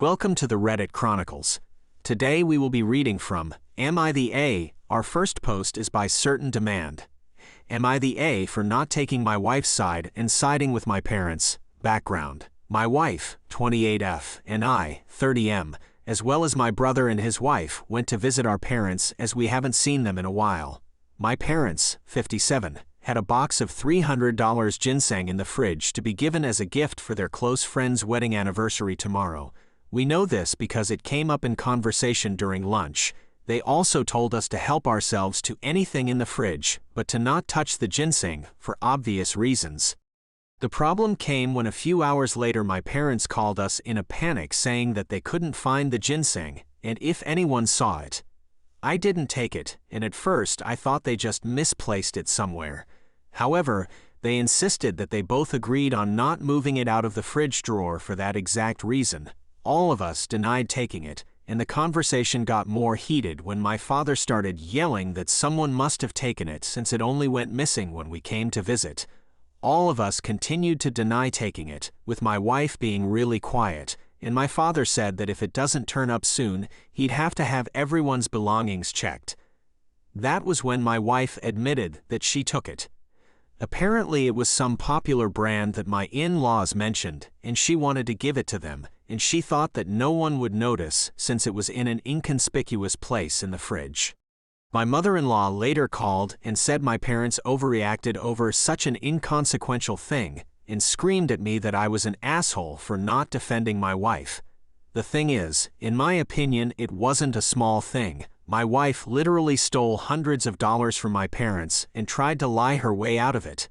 Welcome to the Reddit Chronicles. Today we will be reading from Am I the A? Our first post is by Certain Demand. Am I the A for not taking my wife's side and siding with my parents? Background. My wife, 28F, and I, 30M, as well as my brother and his wife, went to visit our parents as we haven't seen them in a while. My parents, 57, had a box of $300 ginseng in the fridge to be given as a gift for their close friend's wedding anniversary tomorrow. We know this because it came up in conversation during lunch. They also told us to help ourselves to anything in the fridge, but to not touch the ginseng, for obvious reasons. The problem came when a few hours later my parents called us in a panic saying that they couldn't find the ginseng, and if anyone saw it. I didn't take it, and at first I thought they just misplaced it somewhere. However, they insisted that they both agreed on not moving it out of the fridge drawer for that exact reason. All of us denied taking it, and the conversation got more heated when my father started yelling that someone must have taken it since it only went missing when we came to visit. All of us continued to deny taking it, with my wife being really quiet, and my father said that if it doesn't turn up soon, he'd have to have everyone's belongings checked. That was when my wife admitted that she took it. Apparently it was some popular brand that my in-laws mentioned, and she wanted to give it to them, and she thought that no one would notice since it was in an inconspicuous place in the fridge. My mother-in-law later called and said my parents overreacted over such an inconsequential thing and screamed at me that I was an asshole for not defending my wife. The thing is, in my opinion, it wasn't a small thing. My wife literally stole hundreds of dollars from my parents and tried to lie her way out of it.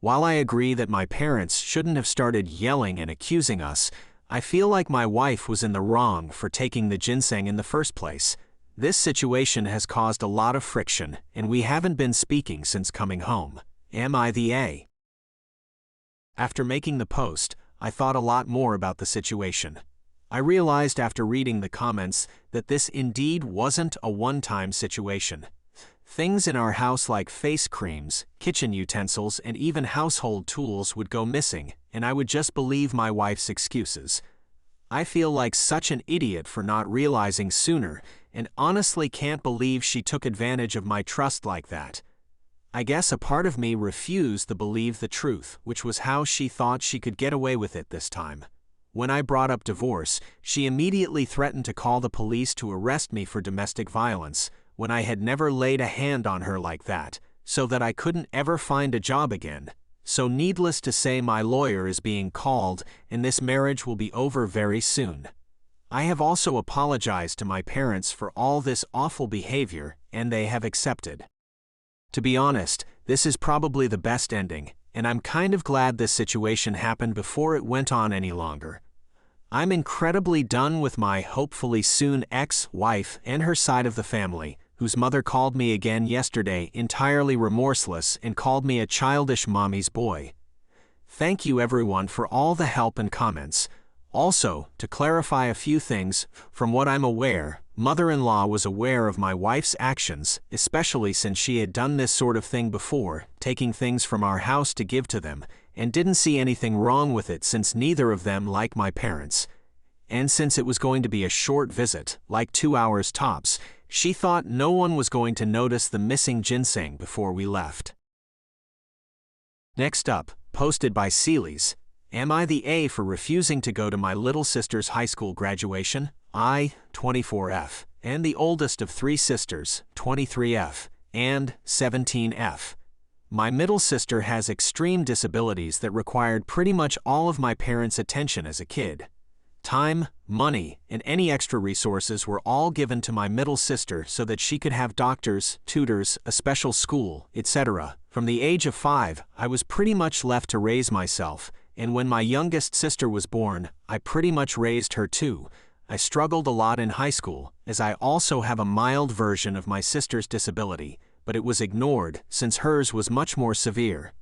While I agree that my parents shouldn't have started yelling and accusing us, I feel like my wife was in the wrong for taking the ginseng in the first place. This situation has caused a lot of friction, and we haven't been speaking since coming home. Am I the A? After making the post, I thought a lot more about the situation. I realized after reading the comments that this indeed wasn't a one-time situation. Things in our house like face creams, kitchen utensils, and even household tools would go missing, and I would just believe my wife's excuses. I feel like such an idiot for not realizing sooner, and honestly can't believe she took advantage of my trust like that. I guess a part of me refused to believe the truth, which was how she thought she could get away with it this time. When I brought up divorce, she immediately threatened to call the police to arrest me for domestic violence, when I had never laid a hand on her like that, so that I couldn't ever find a job again. So needless to say, my lawyer is being called, and this marriage will be over very soon. I have also apologized to my parents for all this awful behavior, and they have accepted. To be honest, this is probably the best ending, and I'm kind of glad this situation happened before it went on any longer. I'm incredibly done with my hopefully soon ex-wife and her side of the family, whose mother called me again yesterday entirely remorseless and called me a childish mommy's boy. Thank you everyone for all the help and comments. Also, to clarify a few things, from what I'm aware, mother-in-law was aware of my wife's actions, especially since she had done this sort of thing before, taking things from our house to give to them, and didn't see anything wrong with it since neither of them like my parents. And since it was going to be a short visit, like 2 hours tops, she thought no one was going to notice the missing ginseng before we left. Next up, posted by Seeley's. Am I the A for refusing to go to my little sister's high school graduation? I, 24F, and the oldest of 3 sisters, 23F, and 17F. My middle sister has extreme disabilities that required pretty much all of my parents' attention as a kid. Time, money, and any extra resources were all given to my middle sister so that she could have doctors, tutors, a special school, etc. From the age of 5, I was pretty much left to raise myself, and when my youngest sister was born, I pretty much raised her too. I struggled a lot in high school, as I also have a mild version of my sister's disability, but it was ignored since hers was much more severe.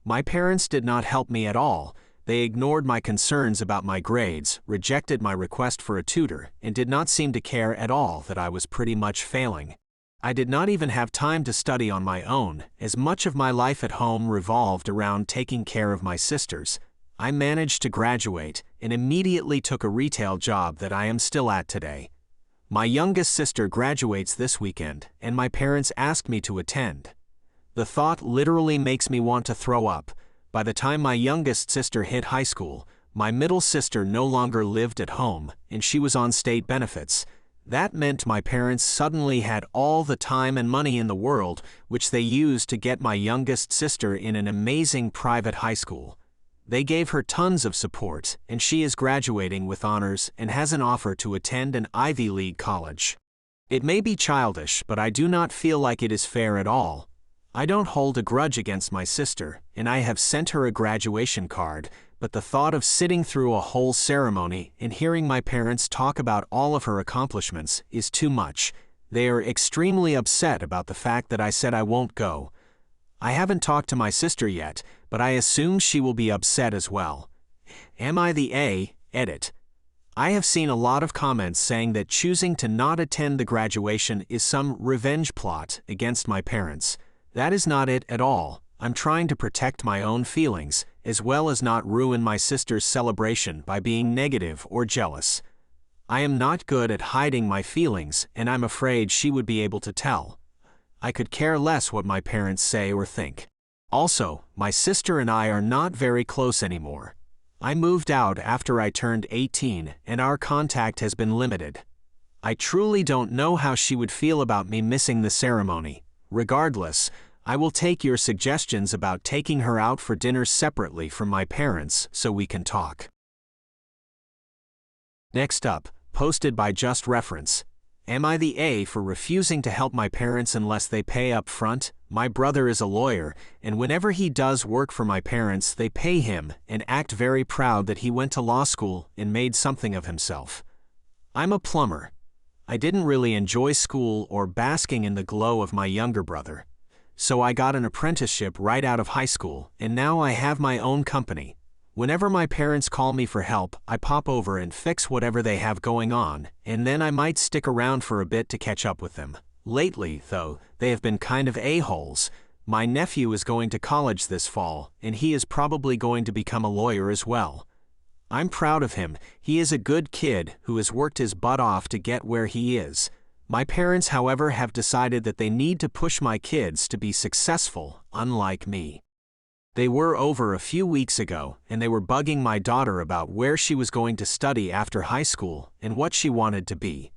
My parents did not help me at all. They ignored my concerns about my grades, rejected my request for a tutor, and did not seem to care at all that I was pretty much failing. I did not even have time to study on my own, as much of my life at home revolved around taking care of my sisters. I managed to graduate, and immediately took a retail job that I am still at today. My youngest sister graduates this weekend, and my parents asked me to attend. The thought literally makes me want to throw up. By the time my youngest sister hit high school, my middle sister no longer lived at home, and she was on state benefits. That meant my parents suddenly had all the time and money in the world, which they used to get my youngest sister in an amazing private high school. They gave her tons of support, and she is graduating with honors and has an offer to attend an Ivy League college. It may be childish, but I do not feel like it is fair at all. I don't hold a grudge against my sister, and I have sent her a graduation card, but the thought of sitting through a whole ceremony and hearing my parents talk about all of her accomplishments is too much. They are extremely upset about the fact that I said I won't go. I haven't talked to my sister yet, but I assume she will be upset as well. Am I the A? Edit. I have seen a lot of comments saying that choosing to not attend the graduation is some revenge plot against my parents. That is not it at all. I'm trying to protect my own feelings, as well as not ruin my sister's celebration by being negative or jealous. I am not good at hiding my feelings, and I'm afraid she would be able to tell. I could care less what my parents say or think. Also, my sister and I are not very close anymore. I moved out after I turned 18, and our contact has been limited. I truly don't know how she would feel about me missing the ceremony. Regardless, I will take your suggestions about taking her out for dinner separately from my parents so we can talk. Next up, posted by Just Reference. Am I the A for refusing to help my parents unless they pay up front? My brother is a lawyer, and whenever he does work for my parents, they pay him and act very proud that he went to law school and made something of himself. I'm a plumber. I didn't really enjoy school or basking in the glow of my younger brother. So I got an apprenticeship right out of high school, and now I have my own company. Whenever my parents call me for help, I pop over and fix whatever they have going on, and then I might stick around for a bit to catch up with them. Lately, though, they have been kind of a-holes. My nephew is going to college this fall, and he is probably going to become a lawyer as well. I'm proud of him. He is a good kid who has worked his butt off to get where he is. My parents, however, have decided that they need to push my kids to be successful, unlike me. They were over a few weeks ago, and they were bugging my daughter about where she was going to study after high school and what she wanted to be.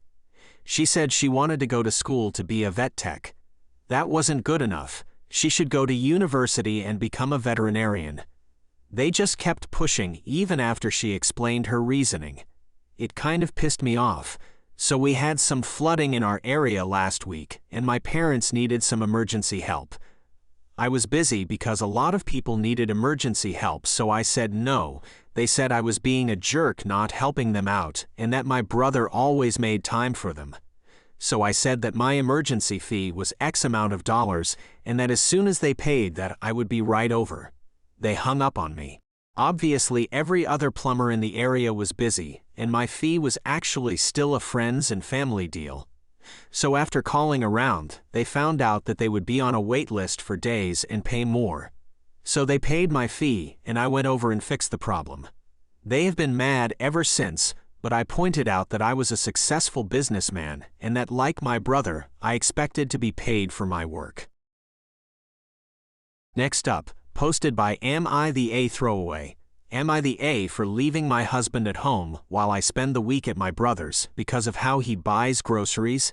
She said she wanted to go to school to be a vet tech. That wasn't good enough. She should go to university and become a veterinarian. They just kept pushing even after she explained her reasoning. It kind of pissed me off. So we had some flooding in our area last week, and my parents needed some emergency help. I was busy because a lot of people needed emergency help, so I said no. They said I was being a jerk not helping them out, and that my brother always made time for them. So I said that my emergency fee was X amount of dollars, and that as soon as they paid that I would be right over. They hung up on me. Obviously, every other plumber in the area was busy, and my fee was actually still a friends and family deal. So after calling around, they found out that they would be on a wait list for days and pay more. So they paid my fee, and I went over and fixed the problem. They have been mad ever since, but I pointed out that I was a successful businessman and that, like my brother, I expected to be paid for my work. Next up, posted by Am I the A Throwaway. Am I the A for leaving my husband at home while I spend the week at my brother's because of how he buys groceries?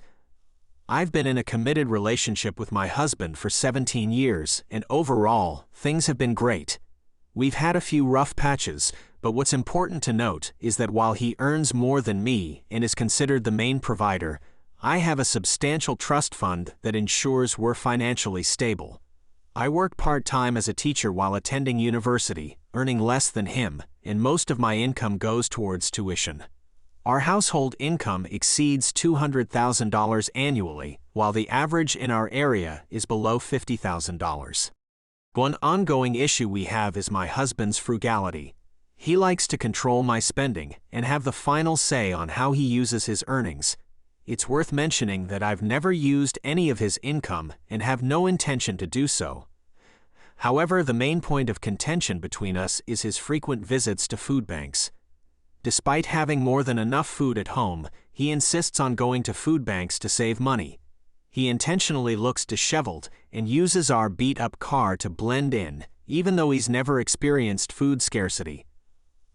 I've been in a committed relationship with my husband for 17 years, and overall, things have been great. We've had a few rough patches, but what's important to note is that while he earns more than me and is considered the main provider, I have a substantial trust fund that ensures we're financially stable. I work part-time as a teacher while attending university, earning less than him, and most of my income goes towards tuition. Our household income exceeds $200,000 annually, while the average in our area is below $50,000. One ongoing issue we have is my husband's frugality. He likes to control my spending and have the final say on how he uses his earnings. It's worth mentioning that I've never used any of his income and have no intention to do so. However, the main point of contention between us is his frequent visits to food banks. Despite having more than enough food at home, he insists on going to food banks to save money. He intentionally looks disheveled and uses our beat-up car to blend in, even though he's never experienced food scarcity.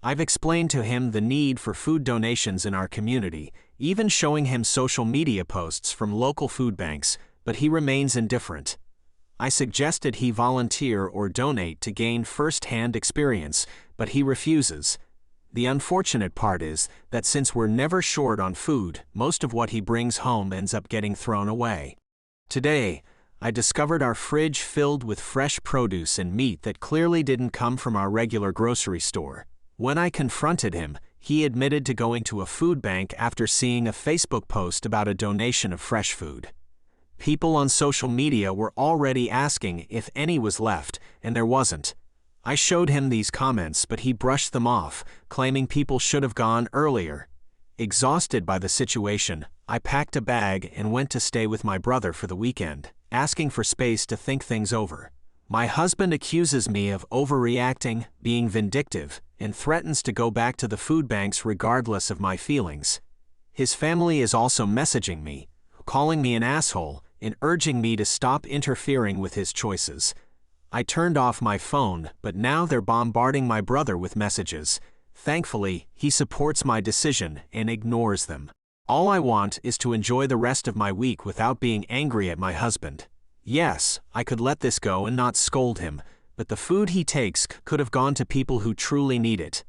I've explained to him the need for food donations in our community, even showing him social media posts from local food banks, but he remains indifferent. I suggested he volunteer or donate to gain first-hand experience, but he refuses. The unfortunate part is that since we're never short on food, most of what he brings home ends up getting thrown away. Today, I discovered our fridge filled with fresh produce and meat that clearly didn't come from our regular grocery store. When I confronted him, he admitted to going to a food bank after seeing a Facebook post about a donation of fresh food. People on social media were already asking if any was left, and there wasn't. I showed him these comments, but he brushed them off, claiming people should have gone earlier. Exhausted by the situation, I packed a bag and went to stay with my brother for the weekend, asking for space to think things over. My husband accuses me of overreacting, being vindictive, and threatens to go back to the food banks regardless of my feelings. His family is also messaging me, calling me an asshole, and urging me to stop interfering with his choices. I turned off my phone, but now they're bombarding my brother with messages. Thankfully, he supports my decision and ignores them. All I want is to enjoy the rest of my week without being angry at my husband. Yes, I could let this go and not scold him, but the food he takes could have gone to people who truly need it.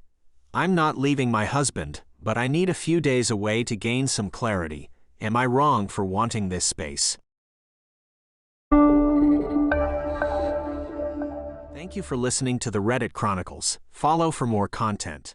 I'm not leaving my husband, but I need a few days away to gain some clarity. Am I wrong for wanting this space? Thank you for listening to the Reddit Chronicles. Follow for more content.